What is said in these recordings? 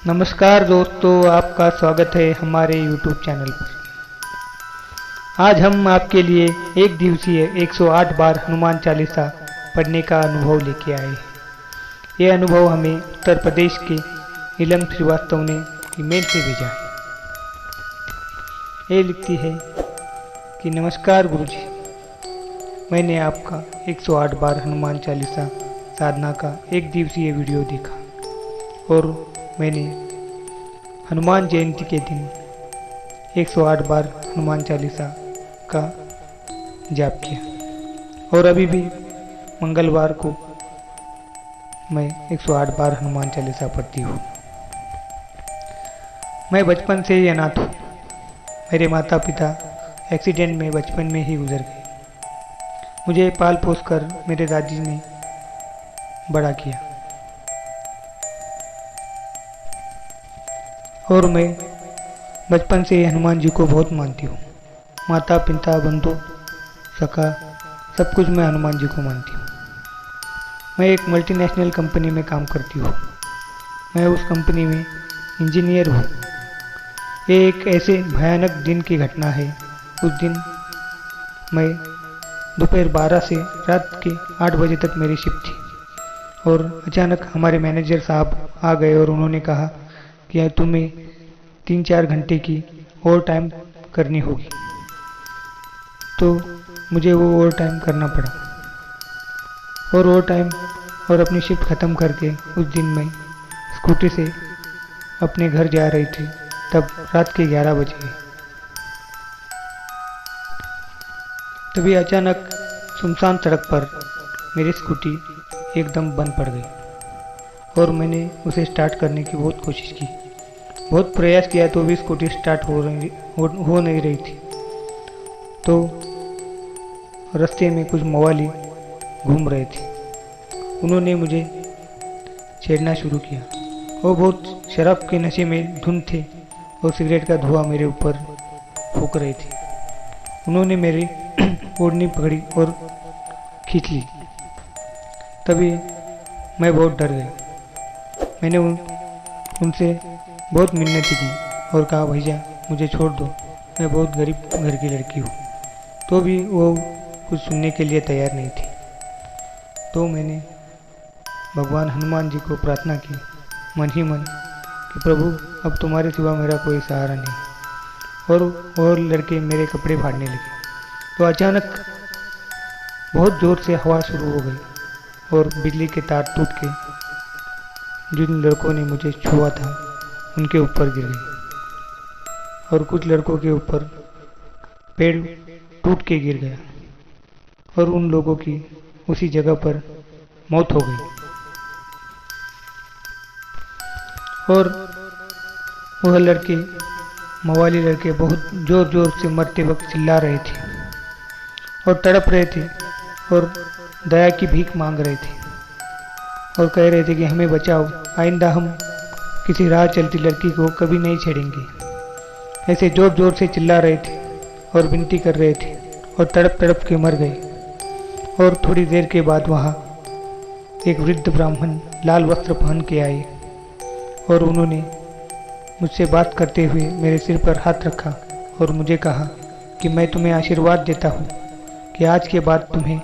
नमस्कार दोस्तों, आपका स्वागत है हमारे YouTube चैनल पर। आज हम आपके लिए एक दिवसीय 108 बार हनुमान चालीसा पढ़ने का अनुभव लेके आए हैं। ये अनुभव हमें उत्तर प्रदेश के नीलम श्रीवास्तव ने ईमेल से भेजा है। ये लिखती है कि नमस्कार गुरुजी, मैंने आपका 108 बार हनुमान चालीसा साधना का एक दिवसीय वीडियो देखा और मैंने हनुमान जयंती के दिन 108 बार हनुमान चालीसा का जाप किया और अभी भी मंगलवार को मैं 108 बार हनुमान चालीसा पढ़ती हूँ। मैं बचपन से ही अनाथ हूँ। मेरे माता पिता एक्सीडेंट में बचपन में ही गुजर गए। मुझे पाल पोस कर मेरे दादी ने बड़ा किया और मैं बचपन से हनुमान जी को बहुत मानती हूँ। माता पिता बंधु सखा सब कुछ मैं हनुमान जी को मानती हूँ। मैं एक मल्टीनेशनल कंपनी में काम करती हूँ। मैं उस कंपनी में इंजीनियर हूँ। ये एक ऐसे भयानक दिन की घटना है। उस दिन मैं दोपहर 12 से रात के 8 बजे तक मेरी शिफ्ट थी और अचानक हमारे मैनेजर साहब आ गए और उन्होंने कहा कि तुम्हें 3-4 घंटे की ओवर टाइम करनी होगी। तो मुझे वो ओवर टाइम करना पड़ा और ओवर टाइम और अपनी शिफ्ट ख़त्म करके उस दिन मैं स्कूटी से अपने घर जा रही थी। तब रात के 11 बज गए। तभी अचानक सुनसान सड़क पर मेरी स्कूटी एकदम बंद पड़ गई और मैंने उसे स्टार्ट करने की बहुत कोशिश की। बहुत प्रयास किया तो भी स्कूटी स्टार्ट हो नहीं रही थी। तो रास्ते में कुछ मवाली घूम रहे थे। उन्होंने मुझे छेड़ना शुरू किया। वो बहुत शराब के नशे में धुन थे और सिगरेट का धुआं मेरे ऊपर फूंक रहे थे। उन्होंने मेरी ओढ़नी पकड़ी और खींच ली। तभी मैं बहुत डर गई। मैंने उनसे बहुत मिन्नतें की और कहा, भैया मुझे छोड़ दो, मैं बहुत गरीब घर की लड़की हूँ। तो भी वो कुछ सुनने के लिए तैयार नहीं थी। तो मैंने भगवान हनुमान जी को प्रार्थना की मन ही मन कि प्रभु अब तुम्हारे सिवा मेरा कोई सहारा नहीं। और लड़के मेरे कपड़े फाड़ने लगे। तो अचानक बहुत ज़ोर से हवा शुरू हो गई और बिजली के तार टूट के जिन लड़कों ने मुझे छुआ था उनके ऊपर गिर गई और कुछ लड़कों के ऊपर पेड़ टूट के गिर गया और उन लोगों की उसी जगह पर मौत हो गई। और वह लड़के मवाली लड़के बहुत जोर जोर से मरते वक्त चिल्ला रहे थे और तड़प रहे थे और दया की भीख मांग रहे थे और कह रहे थे कि हमें बचाओ, आइंदा हम किसी राह चलती लड़की को कभी नहीं छेड़ेंगे। ऐसे जोर जोर से चिल्ला रहे थे और विनती कर रहे थे और तड़प तड़प के मर गए। और थोड़ी देर के बाद वहाँ एक वृद्ध ब्राह्मण लाल वस्त्र पहन के आए और उन्होंने मुझसे बात करते हुए मेरे सिर पर हाथ रखा और मुझे कहा कि मैं तुम्हें आशीर्वाद देता हूँ कि आज के बाद तुम्हें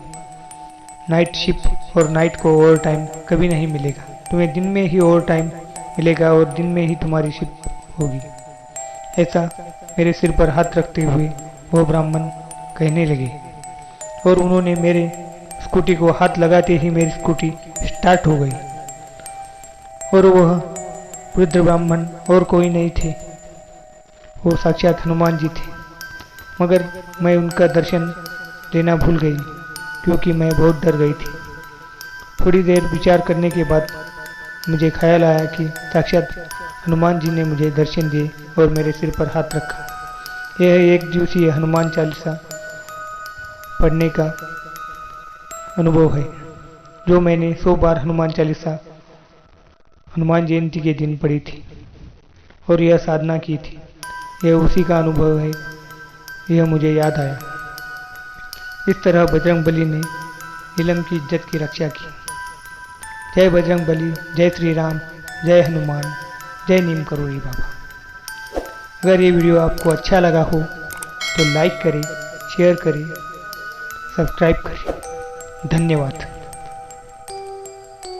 नाइट शिफ्ट और नाइट को ओवर टाइम कभी नहीं मिलेगा। तुम्हें दिन में ही ओवर टाइम मिलेगा और दिन में ही तुम्हारी शिफ्ट होगी। ऐसा मेरे सिर पर हाथ रखते हुए वो ब्राह्मण कहने लगे और उन्होंने मेरे स्कूटी को हाथ लगाते ही मेरी स्कूटी स्टार्ट हो गई। और वह वृद्ध ब्राह्मण और कोई नहीं थे, वो साक्षात हनुमान जी थे। मगर मैं उनका दर्शन लेना भूल गई क्योंकि मैं बहुत डर गई थी। थोड़ी देर विचार करने के बाद मुझे ख्याल आया कि साक्षात हनुमान जी ने मुझे दर्शन दिए और मेरे सिर पर हाथ रखा। यह एक दिवसीय हनुमान चालीसा पढ़ने का अनुभव है जो मैंने 100 बार हनुमान चालीसा हनुमान जयंती के दिन पढ़ी थी और यह साधना की थी। यह उसी का अनुभव है, यह मुझे याद आया। इस तरह बजरंगबली ने नीलम की इज्जत की रक्षा की। जय बजरंगबली, जय श्री राम, जय हनुमान, जय नीम करोड़ी बाबा। अगर ये वीडियो आपको अच्छा लगा हो तो लाइक करें, शेयर करें, सब्सक्राइब करें। धन्यवाद।